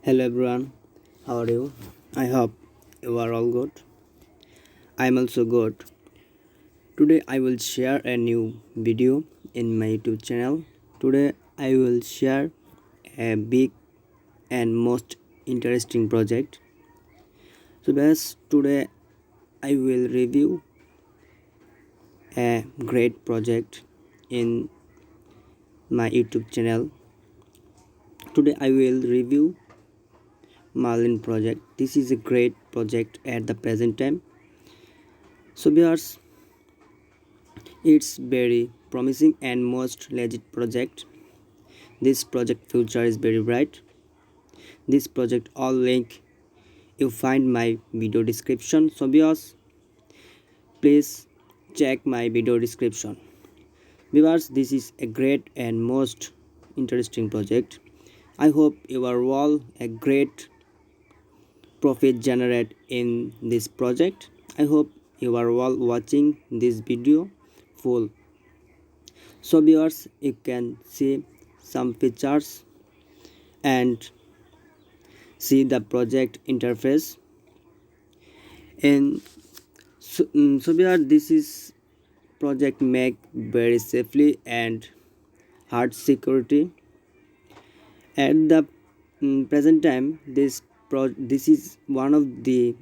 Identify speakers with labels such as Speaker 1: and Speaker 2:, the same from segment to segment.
Speaker 1: Hello everyone, how are you? I hope you are all good. I am also good. Today I will share a new video in my YouTube channel. Today I will share a big and most interesting project. So guys, today I will review a great project in my YouTube channel. Today I will review Marlin project. This is a great project at the present time. So viewers, it's very promising and most legit project. This project future is very bright. This project all link you find my video description. So viewers, please check my video description. Viewers, this is a great and most interesting project. I hope you are all a great profit generate in this project. I hope you are all watching this video full. So viewers, you can see some features and see the project interface. And so we are this is project make very safely and hard security at the present time. This is one of the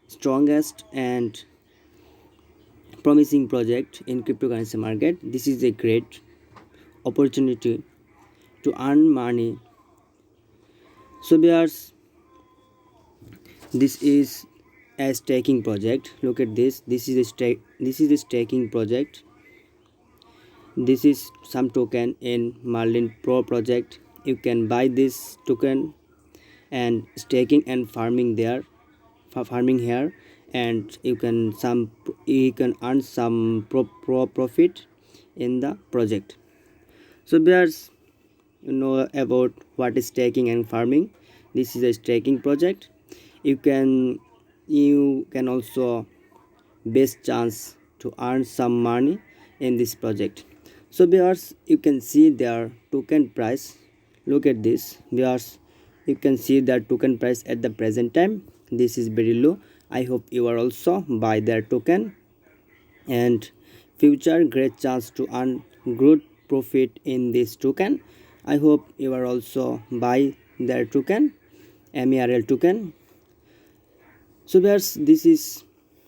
Speaker 1: strongest and promising project in cryptocurrency market. This is a great opportunity to earn money. So viewers, this is a staking project. Look at this. This is a staking project. This is some token in Marlin Pro project. You can buy this token and staking and farming there, farming here, and you can earn some profit in the project. So bears, you know about what is staking and farming. This is a staking project. You can also best chance to earn some money in this project. So viewers, you can see their token price. Look at this viewers, you can see their token price at the present time. This is very low. I hope you are also buy their token and future great chance to earn good profit in this token. I hope you are also buy their token, MERL token. So viewers, this is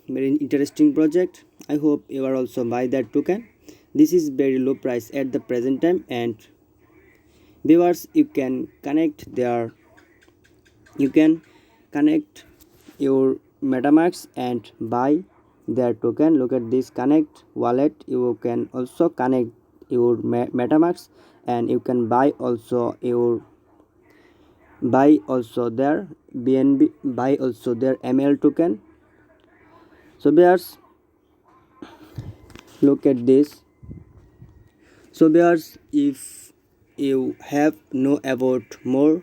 Speaker 1: very interesting project. I hope you are also buy that token. This is very low price at the present time, and viewers, you can connect your MetaMask and buy their token. Look at this connect wallet. You can also connect your MetaMask and you can buy also their BNB, buy also their ML token. So viewers, look at this. So viewers, if you have know about more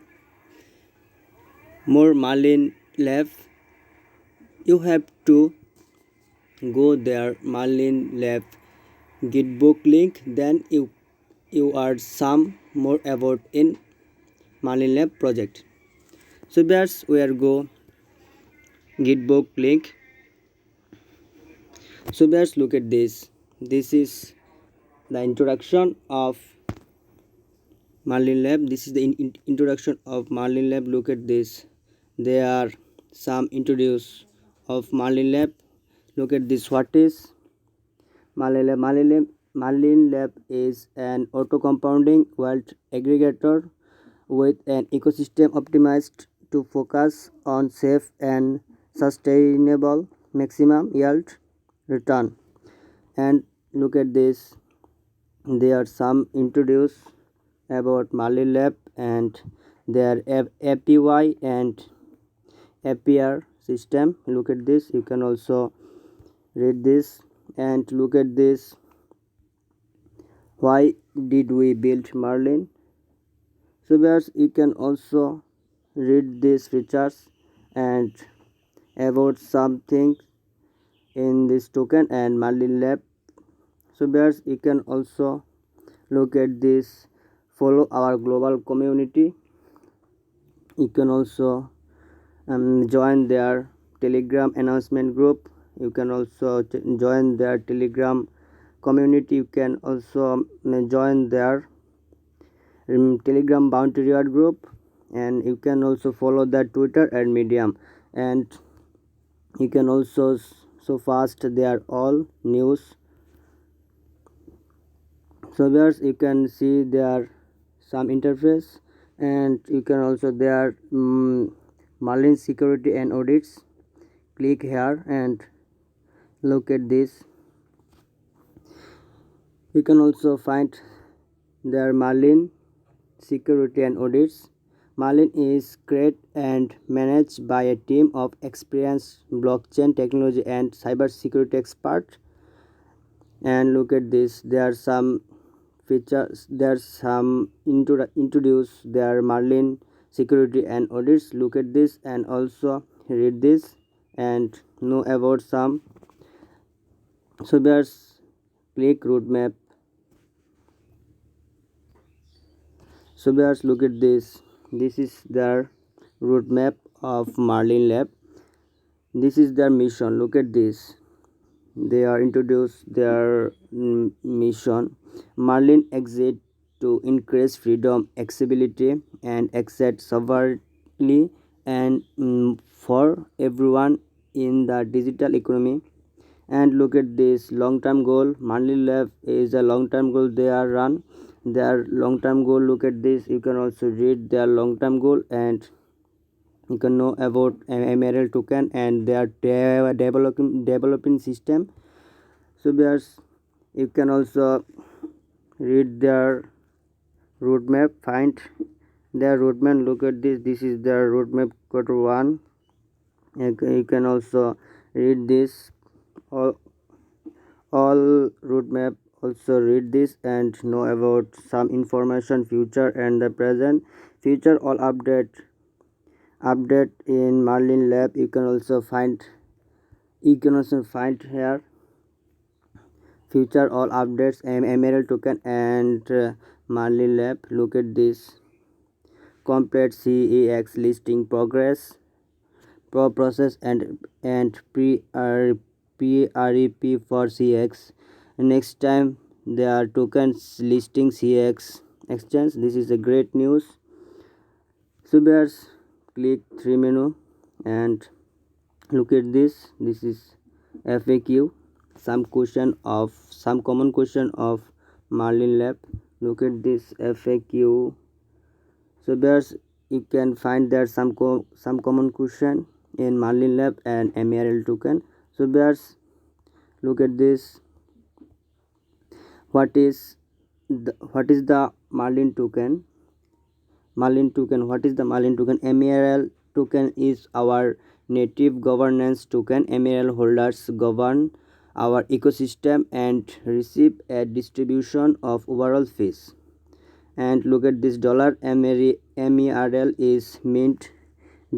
Speaker 1: Marlin Lab, you have to go there Marlin Lab Gitbook link. Then you are some more about in Marlin Lab project. So viewers, we are go Gitbook link. So viewers, look at this. This is the introduction of Marlin Lab. This is the introduction of Marlin Lab. Look at this. There are some introduce of Marlin Lab. Look at this. What is Marlin Lab? Marlin Lab is an auto compounding wealth aggregator with an ecosystem optimized to focus on safe and sustainable maximum yield return. And look at this. There are some introduce about Marlin Lab and their APY and APR system. Look at this. You can also read this and look at this. Why did we build Marlin? So viewers, you can also read these features and about something in this token and Marlin Lab. So viewers, you can also look at this. Follow our global community You can also join their Telegram announcement group. You can also join their Telegram community. You can also join their Telegram bounty reward group, and you can also follow their Twitter and Medium. And you can also so fast they are all news. So viewers, you can see there some interface, and you can also there Marlin security and audits. Click here and look at this. You can also find their Marlin security and audits. Marlin is created and managed by a team of experienced blockchain technology and cybersecurity experts. And look at this, there are some features, there's some introduce their Marlin security and audits. Look at this and also read this and know about some. So there's click roadmap. So viewers, look at this. This is their roadmap of Marlin Lab. This is their mission. Look at this. They are introduced their mission. Marlin exit to increase freedom, accessibility, and access sovereignty and for everyone in the digital economy. And look at this long-term goal. Marlin Lab is a long-term goal they are run. Their long-term goal, look at this. You can also read their long-term goal, and you can know about Emerald token and their developing system. So there's, you can also read their roadmap, find their roadmap. Look at this. This is their roadmap quarter one. You can also read this all roadmap. Also read this and know about some information future and the present. Future all update in Marlin Lab. You can also find here future all updates Emerald token and Marlin Lab. Look at this complete CEX listing progress process and PREP for CX. Next time there are tokens listing CX exchange. This is a great news. So bears, click 3 menu and look at this. This is FAQ, some common question of Marlin Lab. Look at this FAQ. So bears, you can find there some common question in Marlin Lab and MERL token. So bears, look at this. What is the Marlin token? What is the Marlin token? MERL token is our native governance token. MERL holders govern our ecosystem and receive a distribution of overall fees. And look at this dollar MERL is mint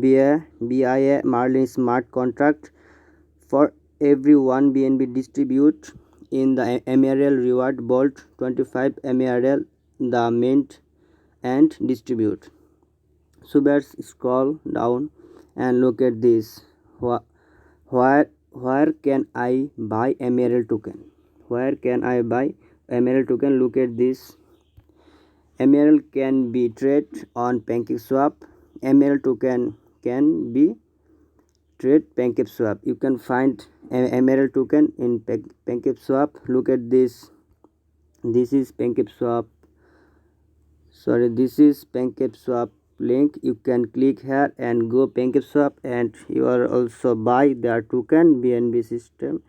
Speaker 1: BIA Marlin smart contract. For every 1 BNB distribute in the MERL reward bolt 25 MERL the mint and distribute. So let's scroll down and look at this. Where can I buy MERL token? Where can I buy MERL token? Look at this. MERL can be traded on PancakeSwap. MERL token can be traded PancakeSwap. You can find MERL token in PancakeSwap. Look at this. This is PancakeSwap. This is PancakeSwap link. You can click here and go PancakeSwap, and you are also buy their token BNB system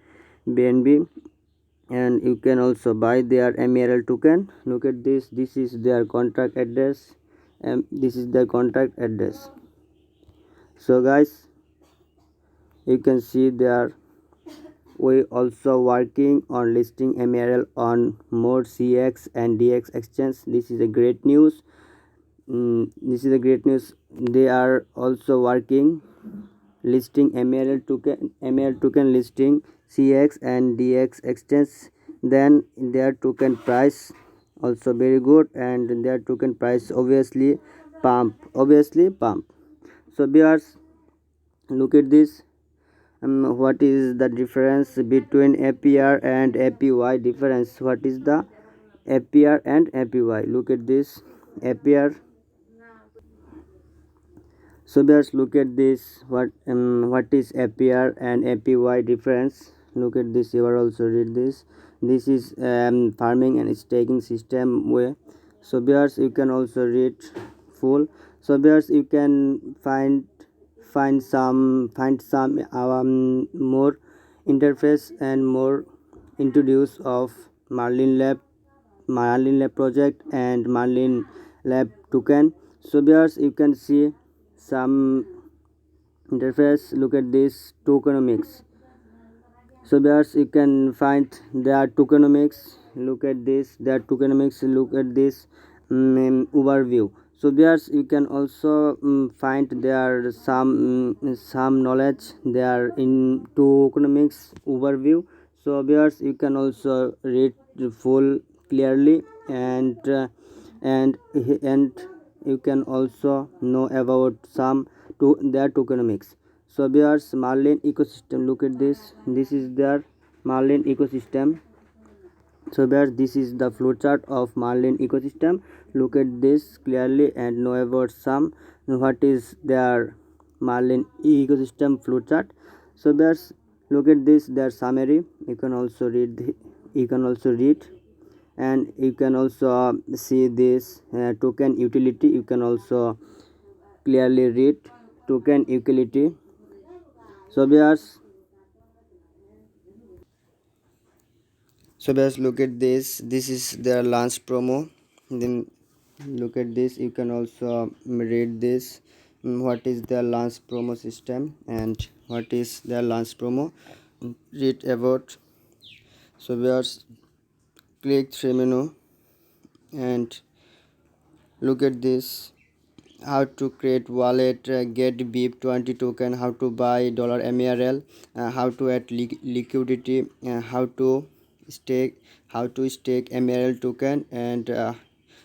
Speaker 1: BNB, and you can also buy their MERL token. Look at this. This is their contract address, and this is their contract address. So guys, you can see there we also working on listing MERL on more CX and DX exchange. This is a great news. They are also working listing MERL token listing CX and DX exchange. Then their token price also very good, and their token price obviously pump. So viewers, look at this. What is the difference between APR and APY? Difference. What is the APR and APY? Look at this. APR. So viewers, look at this. What is APR and APY difference? Look at this. You are also read this. This is farming and staking system way. So viewers, you can also read full. So viewers, you can find some more interface and more introduce of Marlin Lab project and Marlin Lab token. So viewers, you can see some interface. Look at this tokenomics. So viewers, you can find their tokenomics. Look at this, their tokenomics. Look at this overview. So viewers, you can also find there some knowledge there in tokenomics overview. So viewers, you can also read the full clearly, and you can also know about some to their tokenomics. So viewers, Marlin ecosystem, look at this. This is their Marlin ecosystem. So viewers, this is the flowchart of Marlin ecosystem. Look at this clearly and know about some what is their Marlin ecosystem flowchart. So viewers, look at this, their summary. You can also read and you can also see this token utility. You can also clearly read token utility. So viewers, look at this. This is their launch promo. Then look at this. You can also read this. What is their launch promo system and what is their launch promo? Read about. So viewers, click three menu and look at this. How to create wallet, get BIP20 token, how to buy $MARL, how to add liquidity, how to stake MARL token, and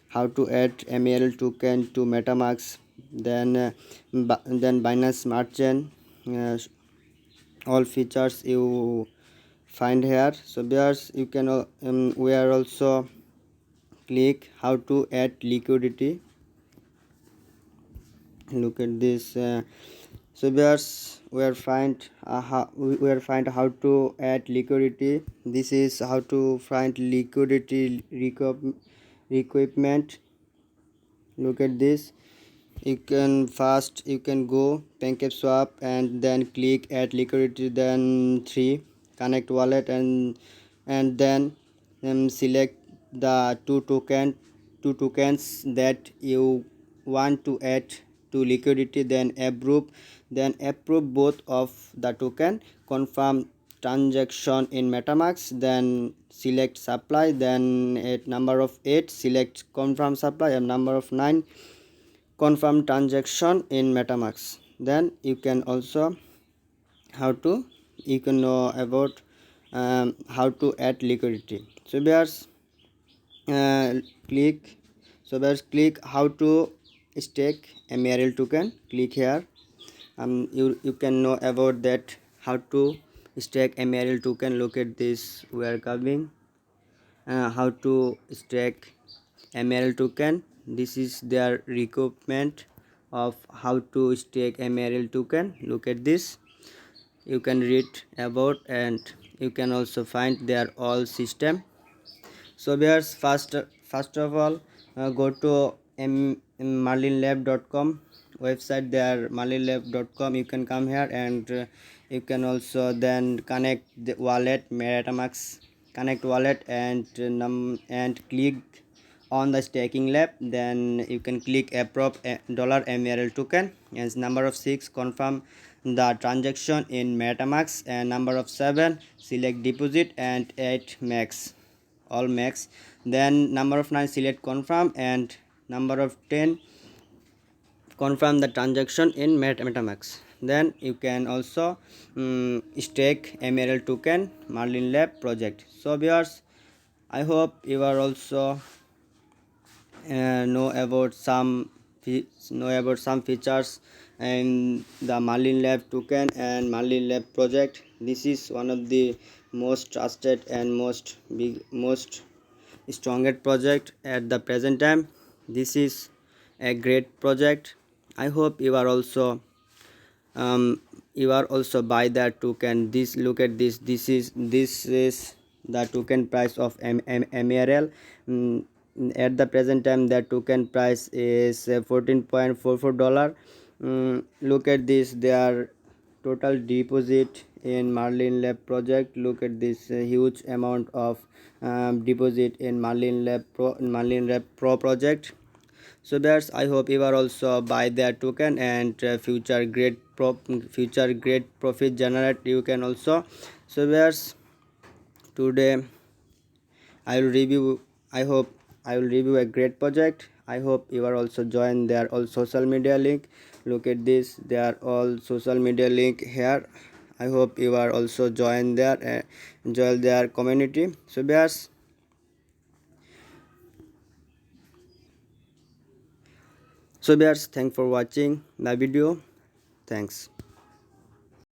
Speaker 1: how to add MARL token to MetaMask. Then Binance Smart Chain, all features you find here. So viewers, you can we are also click how to add liquidity. Look at this. So viewers, we are find how to add liquidity. This is how to find liquidity requirement. Look at this. You can go PancakeSwap and then click add liquidity, then 3 connect wallet, and then select the two tokens that you want to add to liquidity, then approve both of the token, confirm transaction in MetaMask, then select supply, then at number of 8 select confirm supply, and number of 9 confirm transaction in MetaMask. Then you can also you can know about how to add liquidity. So viewers, click click how to stake MARL token. Click here. You can know about that how to stake MARL token. Look at this. We are covering how to stake MARL token. This is their requirement of how to stake MARL token. Look at this. You can read about and you can also find their all system. So viewers, first of all, go to marlinlab.com website. There marlinlab.com. You can come here and you can also then connect the wallet, MetaMask connect wallet, and click on the staking lab. Then you can click approve $MARL token, and number of 6 confirm the transaction in MetaMask, and number of 7 select deposit, and 8 max all max. Then number of 9 select confirm, and number of 10 confirm the transaction in MetaMask. Then you can also stake MARL token Marlin Lab project. So viewers, I hope you are also know about some know about some features and the Marlin Lab token and Marlin Lab project. This is one of the most trusted and most strongest project at the present time. This is a great project. I hope you are also buy that token. This, look at this, this is the token price of MRL. At the present time the token price is $14.44. Look at this, their total deposit in Marlin Lab project. Look at this huge amount of deposit in Marlin Lab Pro project. So that's, I hope you are also buy that token and future great profit generate you can also. So that's, today I will review, I hope I will review a great project. I hope you are also join their all social media link. Look at this, they are all social media link here. I hope you are also join their community. So bears, thanks for watching the video. Thanks.